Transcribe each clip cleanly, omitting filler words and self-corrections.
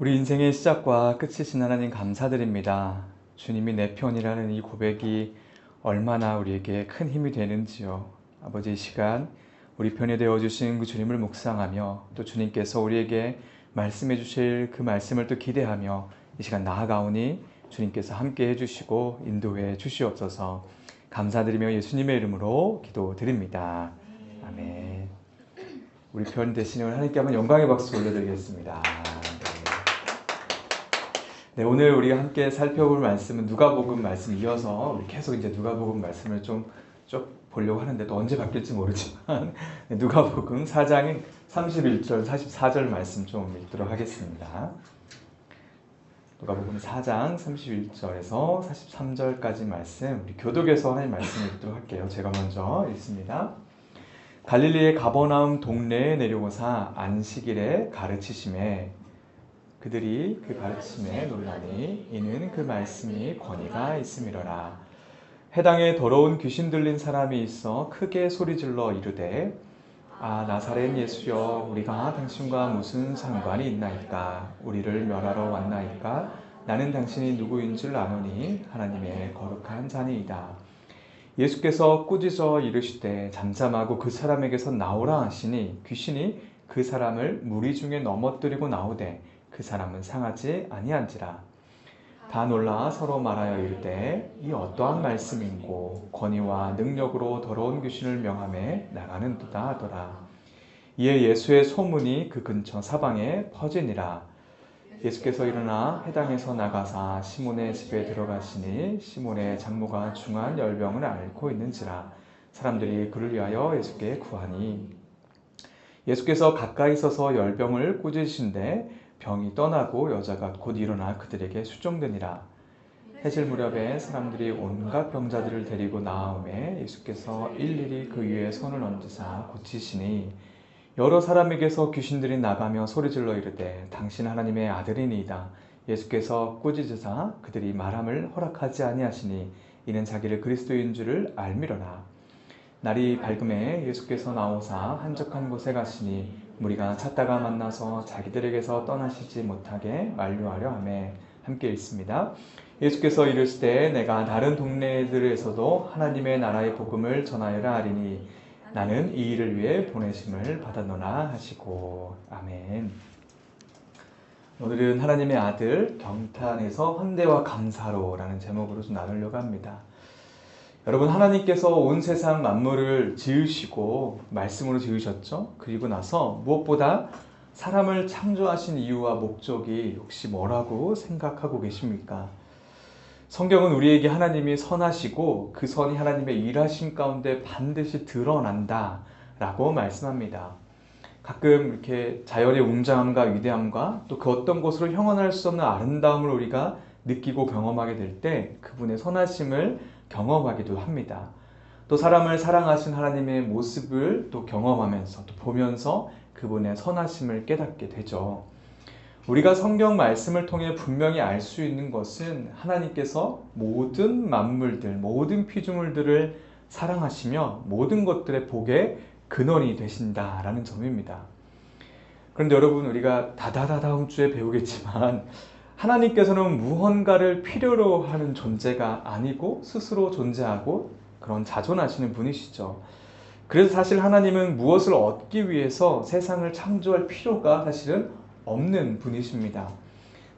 우리 인생의 시작과 끝이신 하나님 감사드립니다. 주님이 내 편이라는 이 고백이 얼마나 우리에게 큰 힘이 되는지요. 아버지, 이 시간 우리 편이 되어주신 그 주님을 묵상하며 또 주님께서 우리에게 말씀해 주실 그 말씀을 또 기대하며 이 시간 나아가오니 주님께서 함께 해주시고 인도해 주시옵소서. 감사드리며 예수님의 이름으로 기도드립니다. 아멘. 우리 편 되시는 하나님께 한번 영광의 박수 올려드리겠습니다. 네, 오늘 우리가 함께 살펴볼 말씀은 누가복음 말씀 이어서 우리 계속 이제 누가복음 말씀을 좀 보려고 하는데 또 언제 바뀔지 모르지만 네, 누가복음 4장 31절 44절 말씀 좀 읽도록 하겠습니다. 누가복음 4장 31절에서 43절까지 말씀 우리 교독에서 하나님 말씀을 읽도록 할게요. 제가 먼저 읽습니다. 갈릴리의 가버나움 동네에 내려오사 안식일에 가르치심에 그들이 그 가르침에 놀라니 이는 그 말씀이 권위가 있음이로라. 해당에 더러운 귀신 들린 사람이 있어 크게 소리질러 이르되 아 나사렛 예수여 우리가 당신과 무슨 상관이 있나이까 우리를 멸하러 왔나이까 나는 당신이 누구인 줄 아노니 하나님의 거룩한 자니이다. 예수께서 꾸짖어 이르시되 잠잠하고 그 사람에게서 나오라 하시니 귀신이 그 사람을 무리 중에 넘어뜨리고 나오되 그 사람은 상하지 아니한지라. 다 놀라 서로 말하여 이르되 이 어떠한 말씀인고 권위와 능력으로 더러운 귀신을 명하며 나가는도다 하더라. 이에 예수의 소문이 그 근처 사방에 퍼지니라. 예수께서 일어나 회당에서 나가사 시몬의 집에 들어가시니 시몬의 장모가 중한 열병을 앓고 있는지라. 사람들이 그를 위하여 예수께 구하니 예수께서 가까이 서서 열병을 꾸짖으신데 병이 떠나고 여자가 곧 일어나 그들에게 수종되니라. 해질 무렵에 사람들이 온갖 병자들을 데리고 나아오매 예수께서 일일이 그 위에 손을 얹으사 고치시니 여러 사람에게서 귀신들이 나가며 소리질러 이르되 당신 하나님의 아들이니이다. 예수께서 꾸짖으사 그들이 말함을 허락하지 아니하시니 이는 자기를 그리스도인 줄을 알미러라. 날이 밝음에 예수께서 나오사 한적한 곳에 가시니 무리가 찾다가 만나서 자기들에게서 떠나시지 못하게 만류하려 하매 함께 읽습니다. 예수께서 이르시되 내가 다른 동네들에서도 하나님의 나라의 복음을 전하여라 하리니 나는 이 일을 위해 보내심을 받았노라 하시고 아멘. 오늘은 하나님의 아들 경탄에서 환대와 감사로라는 제목으로 좀 나누려고 합니다. 여러분, 하나님께서 온 세상 만물을 지으시고 말씀으로 지으셨죠. 그리고 나서 무엇보다 사람을 창조하신 이유와 목적이 혹시 뭐라고 생각하고 계십니까? 성경은 우리에게 하나님이 선하시고 그 선이 하나님의 일하심 가운데 반드시 드러난다 라고 말씀합니다. 가끔 이렇게 자연의 웅장함과 위대함과 또 그 어떤 곳으로 형언할 수 없는 아름다움을 우리가 느끼고 경험하게 될 때 그분의 선하심을 경험하기도 합니다. 또 사람을 사랑하신 하나님의 모습을 또 경험하면서 또 보면서 그분의 선하심을 깨닫게 되죠. 우리가 성경 말씀을 통해 분명히 알 수 있는 것은 하나님께서 모든 만물들, 모든 피조물들을 사랑하시며 모든 것들의 복의 근원이 되신다라는 점입니다. 그런데 여러분, 우리가 다다음 주에 배우겠지만 하나님께서는 무언가를 필요로 하는 존재가 아니고 스스로 존재하고 그런 자존하시는 분이시죠. 그래서 사실 하나님은 무엇을 얻기 위해서 세상을 창조할 필요가 사실은 없는 분이십니다.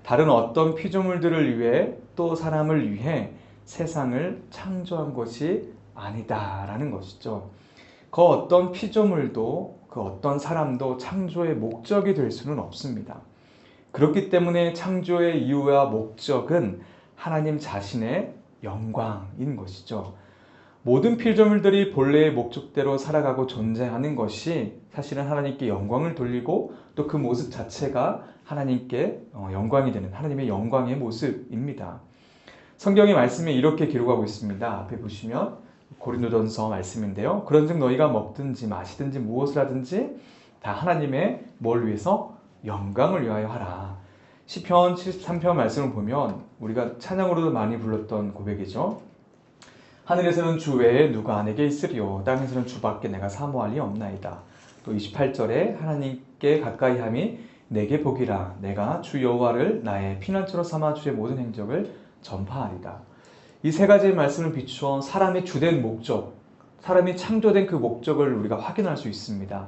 다른 어떤 피조물들을 위해 또 사람을 위해 세상을 창조한 것이 아니다라는 것이죠. 그 어떤 피조물도 그 어떤 사람도 창조의 목적이 될 수는 없습니다. 그렇기 때문에 창조의 이유와 목적은 하나님 자신의 영광인 것이죠. 모든 피조물들이 본래의 목적대로 살아가고 존재하는 것이 사실은 하나님께 영광을 돌리고 또 그 모습 자체가 하나님께 영광이 되는 하나님의 영광의 모습입니다. 성경의 말씀에 이렇게 기록하고 있습니다. 앞에 보시면 고린도전서 말씀인데요. 그런즉 너희가 먹든지 마시든지 무엇을 하든지 다 하나님의 뭘 위해서? 영광을 위하여 하라. 시편 73편 말씀을 보면 우리가 찬양으로도 많이 불렀던 고백이죠. 하늘에서는 주 외에 누가 내게 있으리요 땅에서는 주밖에 내가 사모할 리 없나이다. 또 28절에 하나님께 가까이 함이 내게 복이라. 내가 주 여호와를 나의 피난처로 삼아 주의 모든 행적을 전파하리다. 이 세 가지의 말씀을 비추어 사람의 주된 목적, 사람이 창조된 그 목적을 우리가 확인할 수 있습니다.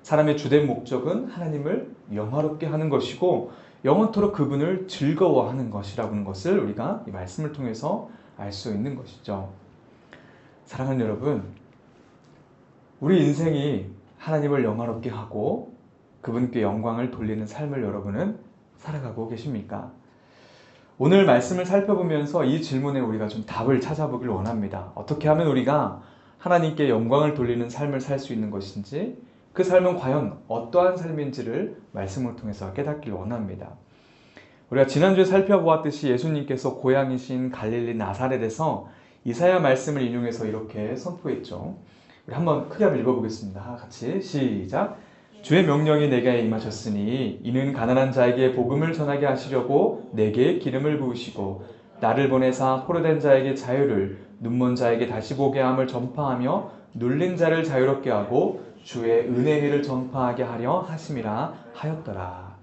사람의 주된 목적은 하나님을 영화롭게 하는 것이고 영원토록 그분을 즐거워하는 것이라는 것을 우리가 이 말씀을 통해서 알 수 있는 것이죠. 사랑하는 여러분, 우리 인생이 하나님을 영화롭게 하고 그분께 영광을 돌리는 삶을 여러분은 살아가고 계십니까? 오늘 말씀을 살펴보면서 이 질문에 우리가 좀 답을 찾아보길 원합니다. 어떻게 하면 우리가 하나님께 영광을 돌리는 삶을 살 수 있는 것인지, 그 삶은 과연 어떠한 삶인지를 말씀을 통해서 깨닫길 원합니다. 우리가 지난주에 살펴보았듯이 예수님께서 고향이신 갈릴리 나사렛에서 이사야 말씀을 인용해서 이렇게 선포했죠. 우리 한번 크게 한번 읽어보겠습니다. 같이 시작. 주의 명령이 내게 임하셨으니 이는 가난한 자에게 복음을 전하게 하시려고 내게 기름을 부으시고 나를 보내사 포로된 자에게 자유를, 눈먼 자에게 다시 보게 함을 전파하며 눌린 자를 자유롭게 하고 주의 은혜의 해를 전파하게 하려 하심이라 하였더라.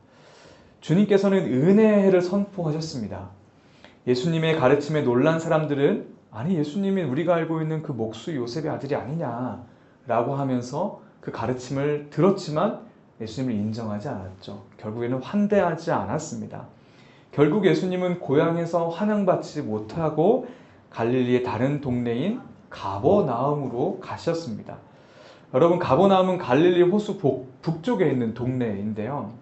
주님께서는 은혜의 해를 선포하셨습니다. 예수님의 가르침에 놀란 사람들은 아니 예수님이 우리가 알고 있는 그 목수 요셉의 아들이 아니냐라고 하면서 그 가르침을 들었지만 예수님을 인정하지 않았죠. 결국에는 환대하지 않았습니다. 결국 예수님은 고향에서 환영받지 못하고 갈릴리의 다른 동네인 가버나움으로 가셨습니다. 여러분, 가버나움은 갈릴리 호수 북쪽에 있는 동네인데요.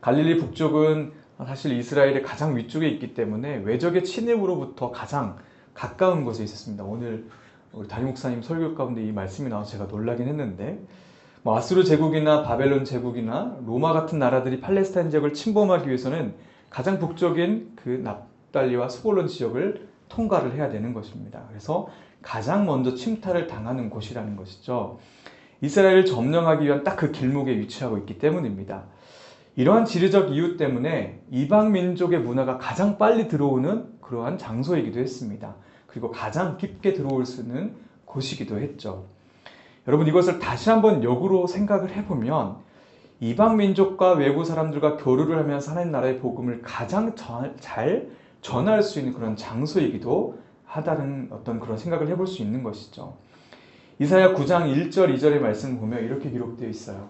갈릴리 북쪽은 사실 이스라엘의 가장 위쪽에 있기 때문에 외적의 침입으로부터 가장 가까운 곳에 있었습니다. 오늘 우리 담임 목사님 설교 가운데 이 말씀이 나와서 제가 놀라긴 했는데, 아수르 제국이나 바벨론 제국이나 로마 같은 나라들이 팔레스타인 지역을 침범하기 위해서는 가장 북쪽인 그 납달리와 스볼론 지역을 통과를 해야 되는 것입니다. 그래서 가장 먼저 침탈을 당하는 곳이라는 것이죠. 이스라엘을 점령하기 위한 딱 그 길목에 위치하고 있기 때문입니다. 이러한 지리적 이유 때문에 이방 민족의 문화가 가장 빨리 들어오는 그러한 장소이기도 했습니다. 그리고 가장 깊게 들어올 수 있는 곳이기도 했죠. 여러분, 이것을 다시 한번 역으로 생각을 해보면 이방 민족과 외부 사람들과 교류를 하면서 하나님 나라의 복음을 가장 잘 전할 수 있는 그런 장소이기도 하다는 어떤 그런 생각을 해볼 수 있는 것이죠. 이사야 9장 1절 2절의 말씀을 보면 이렇게 기록되어 있어요.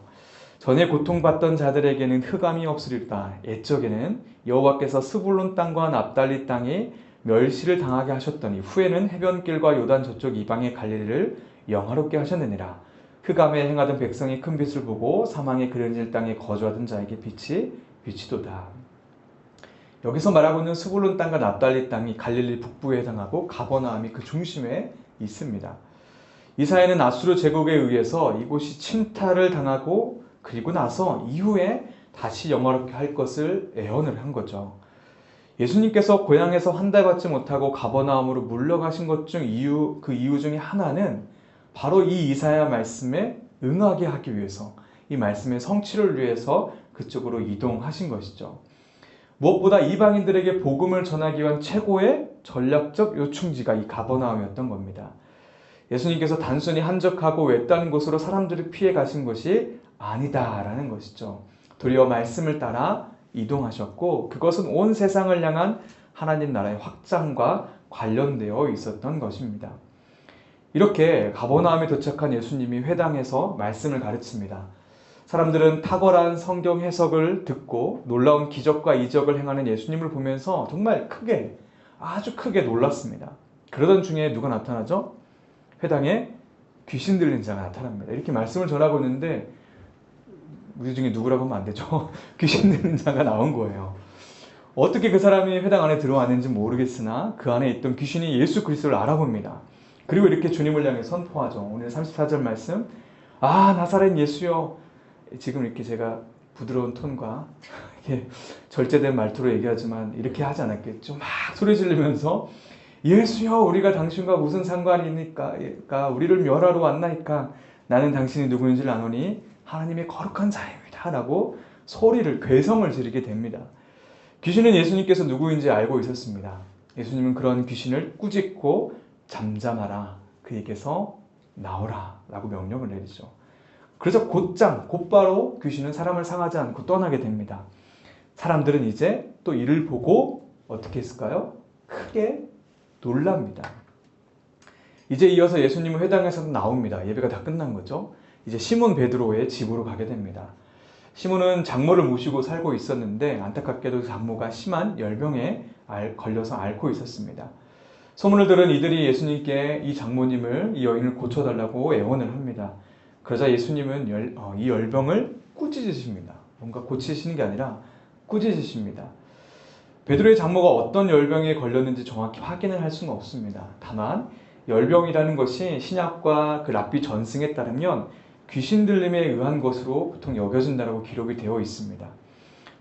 전에 고통받던 자들에게는 흑암이 없으리로다. 옛적에는 여호와께서 스불론 땅과 납달리 땅에 멸시를 당하게 하셨더니 후에는 해변길과 요단 저쪽 이방의 갈릴리를 영화롭게 하셨느니라. 흑암에 행하던 백성이 큰 빛을 보고 사망의 그른질 땅에 거주하던 자에게 빛이 비치도다. 여기서 말하고 있는 스불론 땅과 납달리 땅이 갈릴리 북부에 해당하고 가버나움이 그 중심에 있습니다. 이사야는 아수르 제국에 의해서 이곳이 침탈을 당하고 그리고 나서 이후에 다시 영화롭게 할 것을 예언을 한 거죠. 예수님께서 고향에서 환대받지 못하고 가버나움으로 물러가신 것 중 그 이유 중에 하나는 바로 이 이사야 말씀에 응하게 하기 위해서, 이 말씀의 성취를 위해서 그쪽으로 이동하신 것이죠. 무엇보다 이방인들에게 복음을 전하기 위한 최고의 전략적 요충지가 이 가버나움이었던 겁니다. 예수님께서 단순히 한적하고 외딴 곳으로 사람들을 피해 가신 것이 아니다라는 것이죠. 도리어 말씀을 따라 이동하셨고 그것은 온 세상을 향한 하나님 나라의 확장과 관련되어 있었던 것입니다. 이렇게 가버나움에 도착한 예수님이 회당에서 말씀을 가르칩니다. 사람들은 탁월한 성경 해석을 듣고 놀라운 기적과 이적을 행하는 예수님을 보면서 정말 크게, 아주 크게 놀랐습니다. 그러던 중에 누가 나타나죠? 회당에 귀신 들린 자가 나타납니다. 이렇게 말씀을 전하고 있는데 우리 중에 누구라고 하면 안 되죠. 귀신 들린 자가 나온 거예요. 어떻게 그 사람이 회당 안에 들어왔는지 모르겠으나 그 안에 있던 귀신이 예수 그리스도를 알아봅니다. 그리고 이렇게 주님을 향해 선포하죠. 오늘 34절 말씀, 아 나사렛 예수여. 지금 이렇게 제가 부드러운 톤과 이렇게 절제된 말투로 얘기하지만 이렇게 하지 않았겠죠. 막 소리 지르면서 예수여, 우리가 당신과 무슨 상관이니까 우리를 멸하러 왔나이까. 나는 당신이 누구인지를 아노니 하나님의 거룩한 자입니다 라고 소리를, 괴성을 지르게 됩니다. 귀신은 예수님께서 누구인지 알고 있었습니다. 예수님은 그런 귀신을 꾸짖고 잠잠하라, 그에게서 나오라 라고 명령을 내리죠. 그래서 곧바로 귀신은 사람을 상하지 않고 떠나게 됩니다. 사람들은 이제 또 이를 보고 어떻게 했을까요? 크게 놀랍니다. 이제 이어서 예수님은 회당에서 나옵니다. 예배가 다 끝난 거죠. 이제 시몬 베드로의 집으로 가게 됩니다. 시몬은 장모를 모시고 살고 있었는데 안타깝게도 장모가 심한 열병에 걸려서 앓고 있었습니다. 소문을 들은 이들이 예수님께 이 장모님을, 이 여인을 고쳐달라고 애원을 합니다. 그러자 예수님은 이 열병을 꾸짖으십니다. 뭔가 고치시는 게 아니라 꾸짖으십니다. 베드로의 장모가 어떤 열병에 걸렸는지 정확히 확인을 할 수는 없습니다. 다만 열병이라는 것이 신약과 그 랍비 전승에 따르면 귀신 들림에 의한 것으로 보통 여겨진다고 기록이 되어 있습니다.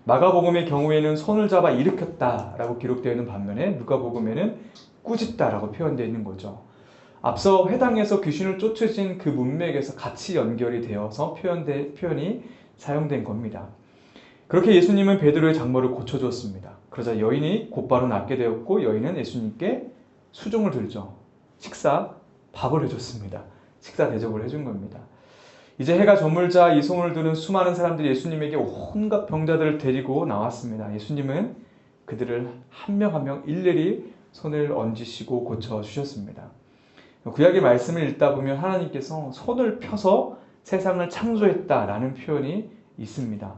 마가복음의 경우에는 손을 잡아 일으켰다라고 기록되어 있는 반면에 누가복음에는 꾸짖다라고 표현되어 있는 거죠. 앞서 회당에서 귀신을 쫓으신 그 문맥에서 같이 연결이 되어서 표현이 사용된 겁니다. 그렇게 예수님은 베드로의 장모를 고쳐주었습니다. 그러자 여인이 곧바로 낫게 되었고 여인은 예수님께 수종을 들죠. 밥을 해줬습니다. 식사 대접을 해준 겁니다. 이제 해가 저물자 이 소문을 들은 수많은 사람들이 예수님에게 온갖 병자들을 데리고 나왔습니다. 예수님은 그들을 한 명 한 명 일일이 손을 얹으시고 고쳐주셨습니다. 구약의 말씀을 읽다 보면 하나님께서 손을 펴서 세상을 창조했다라는 표현이 있습니다.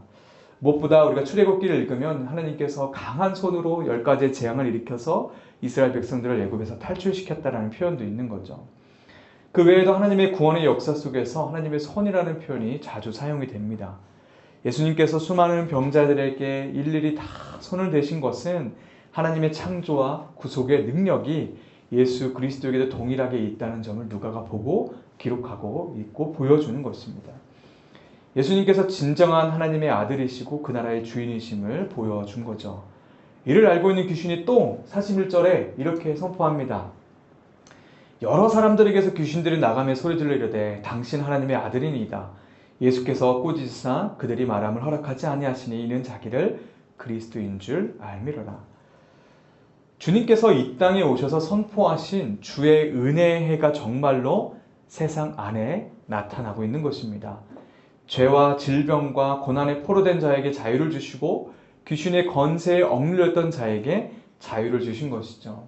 무엇보다 우리가 출애굽기를 읽으면 하나님께서 강한 손으로 10가지의 재앙을 일으켜서 이스라엘 백성들을 애굽에서 탈출시켰다라는 표현도 있는 거죠. 그 외에도 하나님의 구원의 역사 속에서 하나님의 손이라는 표현이 자주 사용이 됩니다. 예수님께서 수많은 병자들에게 일일이 다 손을 대신 것은 하나님의 창조와 구속의 능력이 예수 그리스도에게도 동일하게 있다는 점을 누가가 보고 기록하고 있고 보여주는 것입니다. 예수님께서 진정한 하나님의 아들이시고 그 나라의 주인이심을 보여준 거죠. 이를 알고 있는 귀신이 또 41절에 이렇게 선포합니다. 여러 사람들에게서 귀신들이 나가며 소리질러 이르되 당신 하나님의 아들이니이다. 예수께서 꾸짖으사 그들이 말함을 허락하지 아니하시니 이는 자기를 그리스도인 줄 알미러라. 주님께서 이 땅에 오셔서 선포하신 주의 은혜의 해가 정말로 세상 안에 나타나고 있는 것입니다. 죄와 질병과 고난에 포로된 자에게 자유를 주시고 귀신의 건세에 억눌렸던 자에게 자유를 주신 것이죠.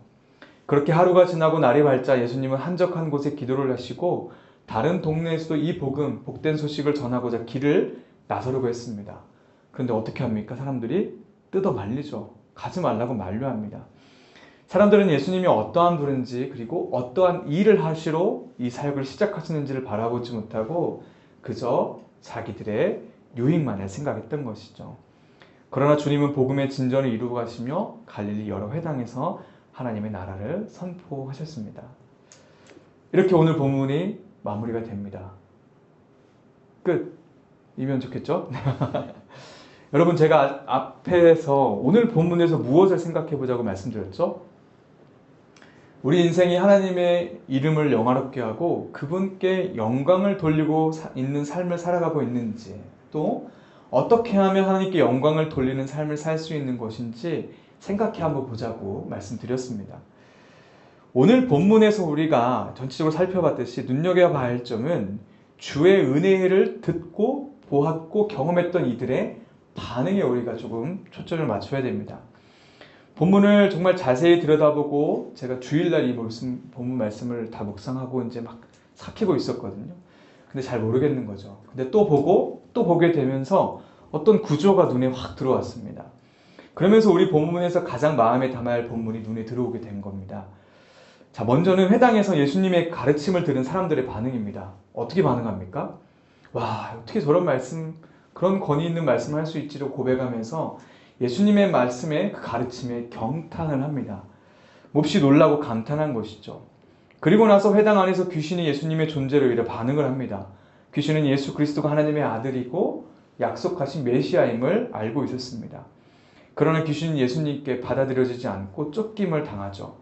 그렇게 하루가 지나고 날이 밝자 예수님은 한적한 곳에 기도를 하시고 다른 동네에서도 이 복된 소식을 전하고자 길을 나서려고 했습니다. 그런데 어떻게 합니까? 사람들이 뜯어 말리죠. 가지 말라고 만류합니다. 사람들은 예수님이 어떠한 분인지 그리고 어떠한 일을 하시러 이 사역을 시작하시는지를 바라보지 못하고 그저 자기들의 유익만을 생각했던 것이죠. 그러나 주님은 복음의 진전을 이루고 가시며 갈릴리 여러 회당에서 하나님의 나라를 선포하셨습니다. 이렇게 오늘 본문이 마무리가 됩니다. 끝이면 좋겠죠? 여러분 제가 앞에서 오늘 본문에서 무엇을 생각해 보자고 말씀드렸죠? 우리 인생이 하나님의 이름을 영화롭게 하고 그분께 영광을 돌리고 있는 삶을 살아가고 있는지 또 어떻게 하면 하나님께 영광을 돌리는 삶을 살 수 있는 것인지 생각해 한번 보자고 말씀드렸습니다. 오늘 본문에서 우리가 전체적으로 살펴봤듯이 눈여겨봐야 할 점은 주의 은혜를 듣고 보았고 경험했던 이들의 반응에 우리가 조금 초점을 맞춰야 됩니다. 본문을 정말 자세히 들여다보고 제가 주일날 이 본문 말씀을 다 묵상하고 이제 막 삭히고 있었거든요. 근데 잘 모르겠는 거죠. 근데 또 보게 되면서 어떤 구조가 눈에 확 들어왔습니다. 그러면서 우리 본문에서 가장 마음에 담아야 할 본문이 눈에 들어오게 된 겁니다. 자, 먼저는 회당에서 예수님의 가르침을 들은 사람들의 반응입니다. 어떻게 반응합니까? 와, 어떻게 저런 말씀, 그런 권위 있는 말씀을 할 수 있지를 고백하면서 예수님의 말씀에 그 가르침에 경탄을 합니다. 몹시 놀라고 감탄한 것이죠. 그리고 나서 회당 안에서 귀신이 예수님의 존재로 이래 반응을 합니다. 귀신은 예수 그리스도가 하나님의 아들이고 약속하신 메시아임을 알고 있었습니다. 그러나 귀신은 예수님께 받아들여지지 않고 쫓김을 당하죠.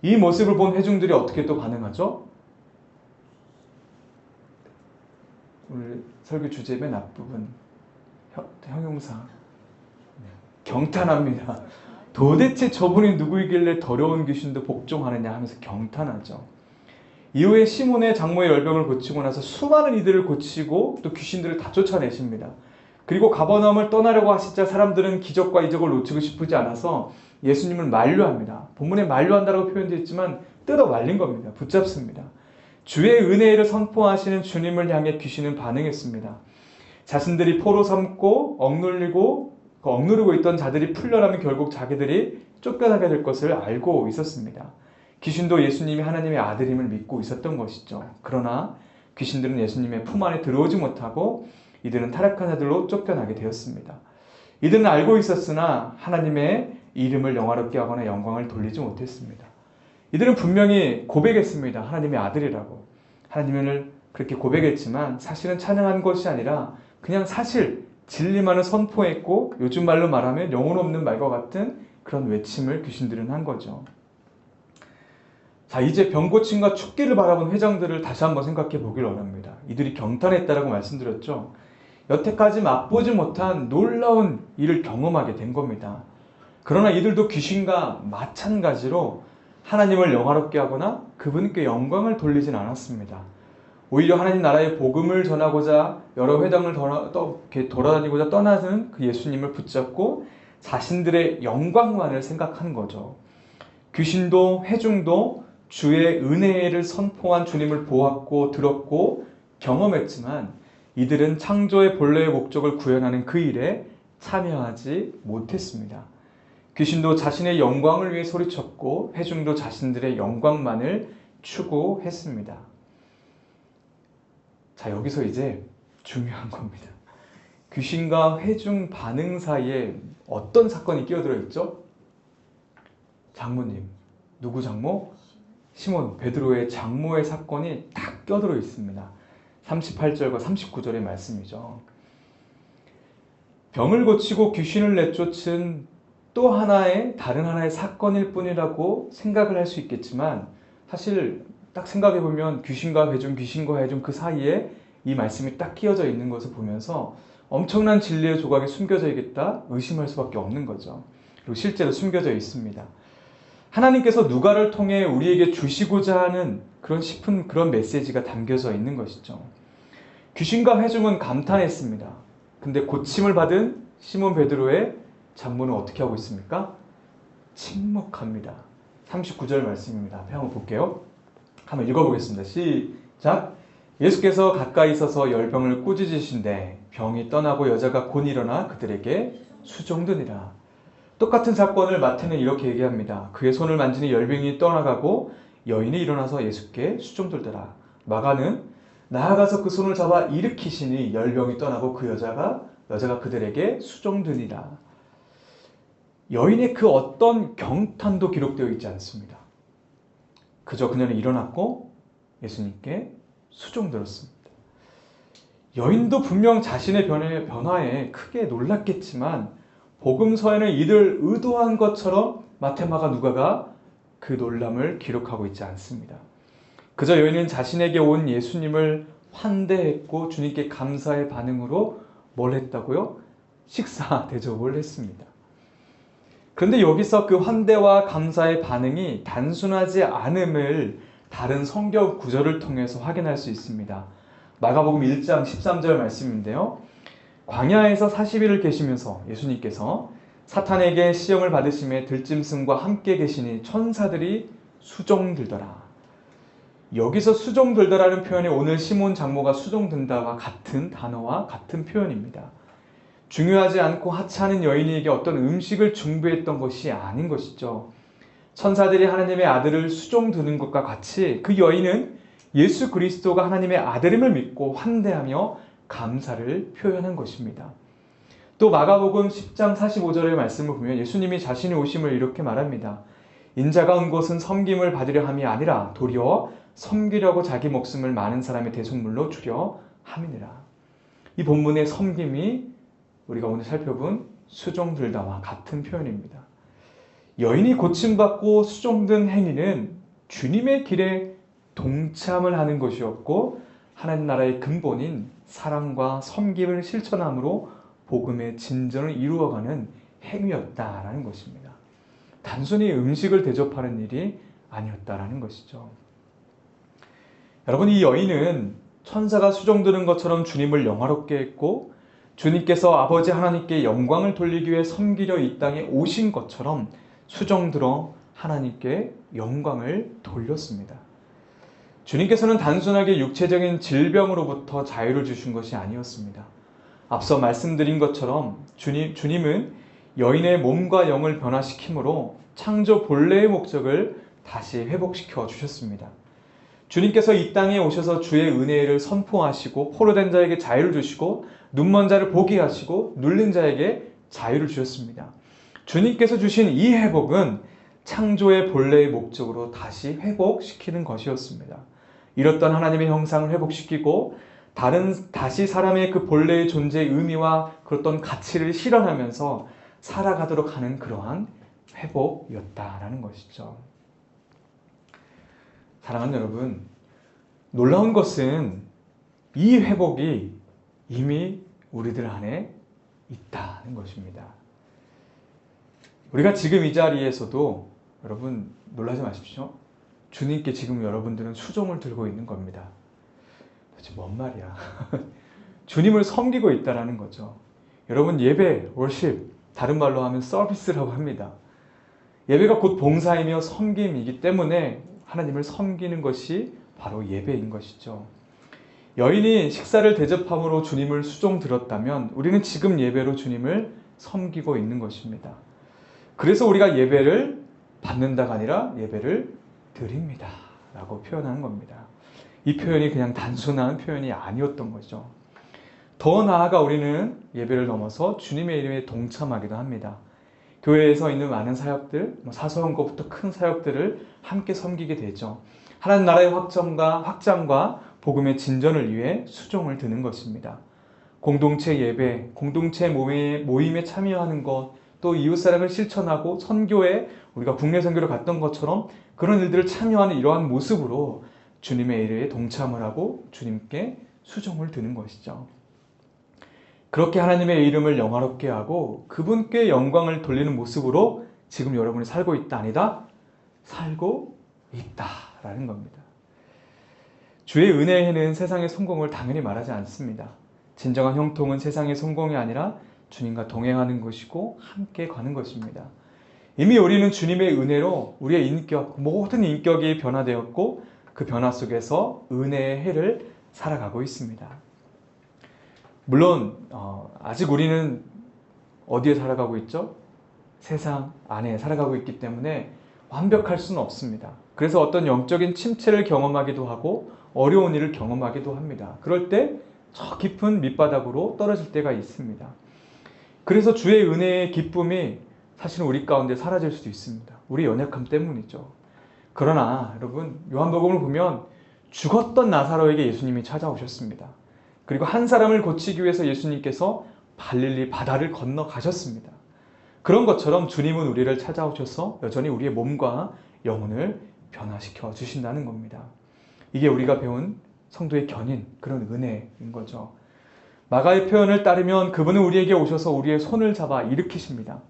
이 모습을 본 회중들이 어떻게 또 반응하죠? 오늘 설교 주제 맨 앞부분 형용사 경탄합니다. 도대체 저분이 누구이길래 더러운 귀신도 복종하느냐 하면서 경탄하죠. 이후에 시몬의 장모의 열병을 고치고 나서 수많은 이들을 고치고 또 귀신들을 다 쫓아내십니다. 그리고 가버나움을 떠나려고 하시자 사람들은 기적과 이적을 놓치고 싶지 않아서 예수님을 만류합니다. 본문에 만류한다라고 표현되어 있지만 뜯어 말린 겁니다. 붙잡습니다. 주의 은혜를 선포하시는 주님을 향해 귀신은 반응했습니다. 자신들이 포로 삼고 억누르고 있던 자들이 풀려나면 결국 자기들이 쫓겨나게 될 것을 알고 있었습니다. 귀신도 예수님이 하나님의 아들임을 믿고 있었던 것이죠. 그러나 귀신들은 예수님의 품 안에 들어오지 못하고 이들은 타락한 자들로 쫓겨나게 되었습니다. 이들은 알고 있었으나 하나님의 이름을 영화롭게 하거나 영광을 돌리지 못했습니다. 이들은 분명히 고백했습니다. 하나님의 아들이라고. 하나님을 그렇게 고백했지만 사실은 찬양한 것이 아니라 그냥 사실 진리만을 선포했고 요즘 말로 말하면 영혼 없는 말과 같은 그런 외침을 귀신들은 한 거죠. 자, 이제 병고침과 축기를 바라본 회장들을 다시 한번 생각해 보길 원합니다. 이들이 경탄했다라고 말씀드렸죠. 여태까지 맛보지 못한 놀라운 일을 경험하게 된 겁니다. 그러나 이들도 귀신과 마찬가지로 하나님을 영화롭게 하거나 그분께 영광을 돌리진 않았습니다. 오히려 하나님 나라의 복음을 전하고자 여러 회당을 돌아다니고자 떠나는 그 예수님을 붙잡고 자신들의 영광만을 생각한 거죠. 귀신도 회중도 주의 은혜를 선포한 주님을 보았고 들었고 경험했지만 이들은 창조의 본래의 목적을 구현하는 그 일에 참여하지 못했습니다. 귀신도 자신의 영광을 위해 소리쳤고 회중도 자신들의 영광만을 추구했습니다. 자, 여기서 이제 중요한 겁니다. 귀신과 회중 반응 사이에 어떤 사건이 끼어들어 있죠? 장모님. 누구 장모? 시몬, 베드로의 장모의 사건이 딱 껴들어 있습니다. 38절과 39절의 말씀이죠. 병을 고치고 귀신을 내쫓은 또 하나의 다른 하나의 사건일 뿐이라고 생각을 할 수 있겠지만 사실 딱 생각해 보면 귀신과 회중 그 사이에 이 말씀이 딱 끼어져 있는 것을 보면서 엄청난 진리의 조각이 숨겨져 있겠다 의심할 수밖에 없는 거죠. 그리고 실제로 숨겨져 있습니다. 하나님께서 누가를 통해 우리에게 주시고자 하는 싶은 그런 메시지가 담겨져 있는 것이죠. 귀신과 회중은 감탄했습니다. 근데 고침을 받은 시몬 베드로의 장모는 어떻게 하고 있습니까? 침묵합니다. 39절 말씀입니다. 앞에 한번 볼게요. 한번 읽어보겠습니다. 시작! 예수께서 가까이 서서 열병을 꾸짖으신데 병이 떠나고 여자가 곧 일어나 그들에게 수종드니라. 똑같은 사건을 마태는 이렇게 얘기합니다. 그의 손을 만지니 열병이 떠나가고 여인이 일어나서 예수께 수종들더라. 마가는 나아가서 그 손을 잡아 일으키시니 열병이 떠나고 그 여자가 그들에게 수종드니라. 여인의 그 어떤 경탄도 기록되어 있지 않습니다. 그저 그녀는 일어났고 예수님께 수종들었습니다. 여인도 분명 자신의 변화에 크게 놀랐겠지만 복음서에는 이들 의도한 것처럼 마태, 마가, 누가가 그 놀람을 기록하고 있지 않습니다. 그저 여인은 자신에게 온 예수님을 환대했고 주님께 감사의 반응으로 뭘 했다고요? 식사 대접을 했습니다. 그런데 여기서 그 환대와 감사의 반응이 단순하지 않음을 다른 성경 구절을 통해서 확인할 수 있습니다. 마가복음 1장 13절 말씀인데요. 광야에서 40일을 계시면서 예수님께서 사탄에게 시험을 받으심에 들짐승과 함께 계시니 천사들이 수종들더라. 여기서 수종들더라는 표현이 오늘 시몬 장모가 수종든다와 같은 단어와 같은 표현입니다. 중요하지 않고 하찮은 여인에게 어떤 음식을 준비했던 것이 아닌 것이죠. 천사들이 하나님의 아들을 수종드는 것과 같이 그 여인은 예수 그리스도가 하나님의 아들임을 믿고 환대하며 감사를 표현한 것입니다. 또 마가복음 10장 45절의 말씀을 보면 예수님이 자신의 오심을 이렇게 말합니다. 인자가 온 것은 섬김을 받으려 함이 아니라 도리어 섬기려고 자기 목숨을 많은 사람의 대속물로 주려 함이니라. 이 본문의 섬김이 우리가 오늘 살펴본 수종들다와 같은 표현입니다. 여인이 고침받고 수종든 행위는 주님의 길에 동참을 하는 것이었고 하나님 나라의 근본인 사랑과 섬김을 실천함으로 복음의 진전을 이루어가는 행위였다라는 것입니다. 단순히 음식을 대접하는 일이 아니었다라는 것이죠. 여러분, 이 여인은 천사가 수종드는 것처럼 주님을 영화롭게 했고 주님께서 아버지 하나님께 영광을 돌리기 위해 섬기려 이 땅에 오신 것처럼 수종들어 하나님께 영광을 돌렸습니다. 주님께서는 단순하게 육체적인 질병으로부터 자유를 주신 것이 아니었습니다. 앞서 말씀드린 것처럼 주님은 여인의 몸과 영을 변화시킴으로 창조 본래의 목적을 다시 회복시켜 주셨습니다. 주님께서 이 땅에 오셔서 주의 은혜를 선포하시고 포로된 자에게 자유를 주시고 눈먼 자를 보게 하시고 눌린 자에게 자유를 주셨습니다. 주님께서 주신 이 회복은 창조의 본래의 목적으로 다시 회복시키는 것이었습니다. 잃었던 하나님의 형상을 회복시키고 다시 사람의 그 본래의 존재의 의미와 그랬던 가치를 실현하면서 살아가도록 하는 그러한 회복이었다라는 것이죠. 사랑하는 여러분, 놀라운 것은 이 회복이 이미 우리들 안에 있다는 것입니다. 우리가 지금 이 자리에서도 여러분 놀라지 마십시오. 주님께 지금 여러분들은 수종을 들고 있는 겁니다. 도대체 뭔 말이야? 주님을 섬기고 있다라는 거죠. 여러분, 예배, 월십, 다른 말로 하면 서비스라고 합니다. 예배가 곧 봉사이며 섬김이기 때문에 하나님을 섬기는 것이 바로 예배인 것이죠. 여인이 식사를 대접함으로 주님을 수종 들었다면 우리는 지금 예배로 주님을 섬기고 있는 것입니다. 그래서 우리가 예배를 받는다가 아니라 예배를 드립니다 라고 표현하는 겁니다. 이 표현이 그냥 단순한 표현이 아니었던 거죠. 더 나아가 우리는 예배를 넘어서 주님의 이름에 동참하기도 합니다. 교회에서 있는 많은 사역들, 사소한 것부터 큰 사역들을 함께 섬기게 되죠. 하나님 나라의 확장과 복음의 진전을 위해 수종을 드는 것입니다. 공동체 예배, 공동체 모임에 참여하는 것, 또 이웃사랑을 실천하고 선교에 우리가 국내 선교를 갔던 것처럼 그런 일들을 참여하는 이러한 모습으로 주님의 일에 동참을 하고 주님께 수종을 드는 것이죠. 그렇게 하나님의 이름을 영화롭게 하고 그분께 영광을 돌리는 모습으로 지금 여러분이 살고 있다 아니다? 살고 있다라는 겁니다. 주의 은혜에는 세상의 성공을 당연히 말하지 않습니다. 진정한 형통은 세상의 성공이 아니라 주님과 동행하는 것이고 함께 가는 것입니다. 이미 우리는 주님의 은혜로 우리의 인격, 모든 인격이 변화되었고 그 변화 속에서 은혜의 해를 살아가고 있습니다. 물론 아직 우리는 어디에 살아가고 있죠? 세상 안에 살아가고 있기 때문에 완벽할 수는 없습니다. 그래서 어떤 영적인 침체를 경험하기도 하고 어려운 일을 경험하기도 합니다. 그럴 때 저 깊은 밑바닥으로 떨어질 때가 있습니다. 그래서 주의 은혜의 기쁨이 사실은 우리 가운데 사라질 수도 있습니다. 우리 연약함 때문이죠. 그러나 여러분, 요한복음을 보면 죽었던 나사로에게 예수님이 찾아오셨습니다. 그리고 한 사람을 고치기 위해서 예수님께서 갈릴리 바다를 건너가셨습니다. 그런 것처럼 주님은 우리를 찾아오셔서 여전히 우리의 몸과 영혼을 변화시켜 주신다는 겁니다. 이게 우리가 배운 성도의 견인, 그런 은혜인 거죠. 마가의 표현을 따르면 그분은 우리에게 오셔서 우리의 손을 잡아 일으키십니다.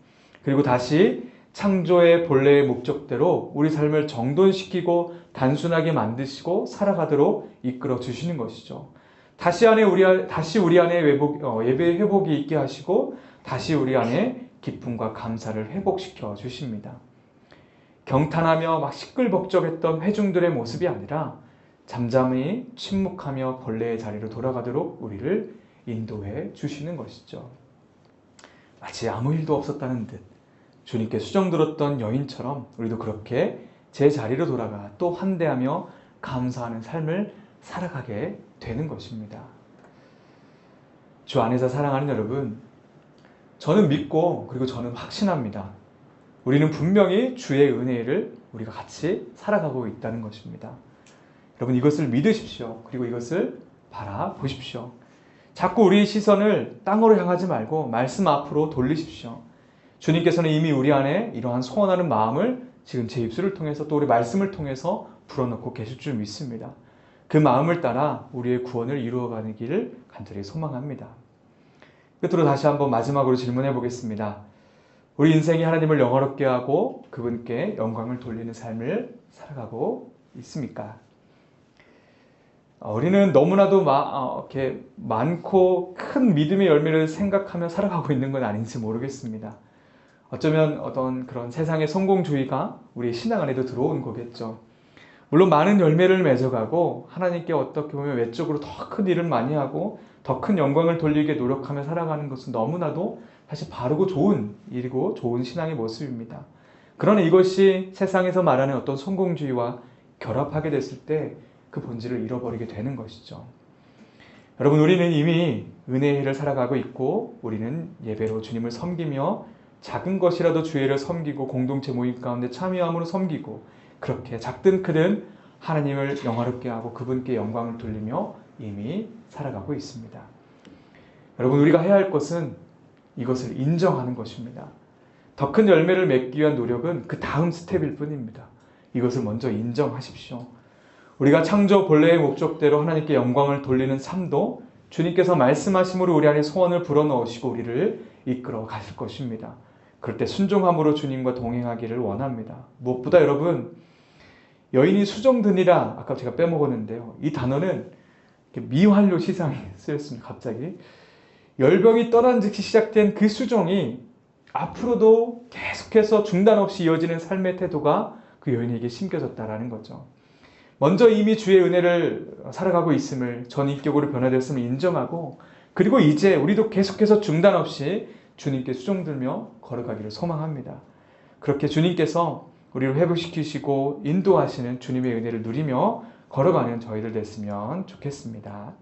그리고 다시 창조의 본래의 목적대로 우리 삶을 정돈시키고 단순하게 만드시고 살아가도록 이끌어 주시는 것이죠. 다시 우리 안에 예배의 회복이 있게 하시고 다시 우리 안에 기쁨과 감사를 회복시켜 주십니다. 경탄하며 막 시끌벅적했던 회중들의 모습이 아니라 잠잠히 침묵하며 본래의 자리로 돌아가도록 우리를 인도해 주시는 것이죠. 마치 아무 일도 없었다는 듯 주님께 수종 들었던 여인처럼 우리도 그렇게 제 자리로 돌아가 또 환대하며 감사하는 삶을 살아가게 되는 것입니다. 주 안에서 사랑하는 여러분, 저는 믿고 그리고 저는 확신합니다. 우리는 분명히 주의 은혜를 우리가 같이 살아가고 있다는 것입니다. 여러분, 이것을 믿으십시오. 그리고 이것을 바라보십시오. 자꾸 우리의 시선을 땅으로 향하지 말고 말씀 앞으로 돌리십시오. 주님께서는 이미 우리 안에 이러한 소원하는 마음을 지금 제 입술을 통해서 또 우리 말씀을 통해서 불어넣고 계실 줄 믿습니다. 그 마음을 따라 우리의 구원을 이루어가는 길을 간절히 소망합니다. 끝으로 다시 한번 마지막으로 질문해 보겠습니다. 우리 인생이 하나님을 영화롭게 하고 그분께 영광을 돌리는 삶을 살아가고 있습니까? 우리는 너무나도 이렇게 많고 큰 믿음의 열매를 생각하며 살아가고 있는 건 아닌지 모르겠습니다. 어쩌면 어떤 그런 세상의 성공주의가 우리의 신앙 안에도 들어온 거겠죠. 물론 많은 열매를 맺어가고 하나님께 어떻게 보면 외적으로 더 큰 일을 많이 하고 더 큰 영광을 돌리게 노력하며 살아가는 것은 너무나도 사실 바르고 좋은 일이고 좋은 신앙의 모습입니다. 그러나 이것이 세상에서 말하는 어떤 성공주의와 결합하게 됐을 때 그 본질을 잃어버리게 되는 것이죠. 여러분, 우리는 이미 은혜의 해를 살아가고 있고 우리는 예배로 주님을 섬기며 작은 것이라도 주의를 섬기고 공동체 모임 가운데 참여함으로 섬기고 그렇게 작든 크든 하나님을 영화롭게 하고 그분께 영광을 돌리며 이미 살아가고 있습니다. 여러분, 우리가 해야 할 것은 이것을 인정하는 것입니다. 더 큰 열매를 맺기 위한 노력은 그 다음 스텝일 뿐입니다. 이것을 먼저 인정하십시오. 우리가 창조 본래의 목적대로 하나님께 영광을 돌리는 삶도 주님께서 말씀하심으로 우리 안에 소원을 불어넣으시고 우리를 이끌어 가실 것입니다. 그럴 때 순종함으로 주님과 동행하기를 원합니다. 무엇보다 여러분, 여인이 수종드니라 아까 제가 빼먹었는데요. 이 단어는 미완료 시상이 쓰였습니다. 갑자기 열병이 떠난 즉시 시작된 그 수종이 앞으로도 계속해서 중단 없이 이어지는 삶의 태도가 그 여인에게 심겨졌다라는 거죠. 먼저 이미 주의 은혜를 살아가고 있음을, 전인격으로 변화됐음을 인정하고 그리고 이제 우리도 계속해서 중단 없이 주님께 수종들며 걸어가기를 소망합니다. 그렇게 주님께서 우리를 회복시키시고 인도하시는 주님의 은혜를 누리며 걸어가는 저희들 됐으면 좋겠습니다.